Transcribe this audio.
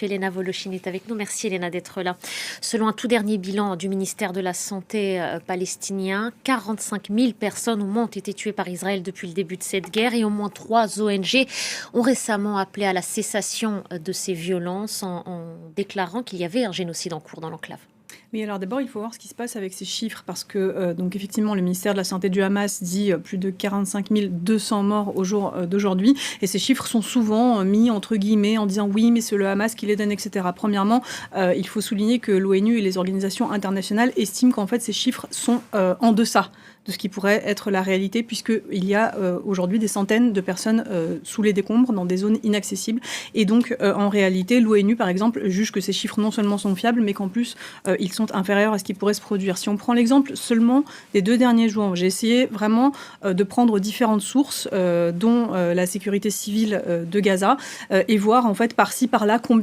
Elena Voloshin est avec nous. Merci Elena d'être là. Selon un tout dernier bilan du ministère de la Santé palestinien, 45 000 personnes au moins ont été tuées par Israël depuis le début de cette guerre et au moins 3 ONG ont récemment appelé à la cessation de ces violences en déclarant qu'il y avait un génocide en cours dans l'enclave. Oui, alors d'abord, il faut voir ce qui se passe avec ces chiffres, parce que, donc effectivement, le ministère de la Santé du Hamas dit plus de 45 200 morts au jour d'aujourd'hui, et ces chiffres sont souvent mis entre guillemets en disant oui, mais c'est le Hamas qui les donne, etc. Premièrement, il faut souligner que l'ONU et les organisations internationales estiment qu'en fait, ces chiffres sont en deçà de ce qui pourrait être la réalité, puisqu'il y a aujourd'hui des centaines de personnes sous les décombres, dans des zones inaccessibles. Et donc, en réalité, l'ONU, par exemple, juge que ces chiffres non seulement sont fiables, mais qu'en plus, ils sont inférieurs à ce qui pourrait se produire. Si on prend l'exemple seulement des 2 derniers jours, j'ai essayé vraiment de prendre différentes sources, dont la sécurité civile de Gaza, et voir en fait par-ci, par-là, combien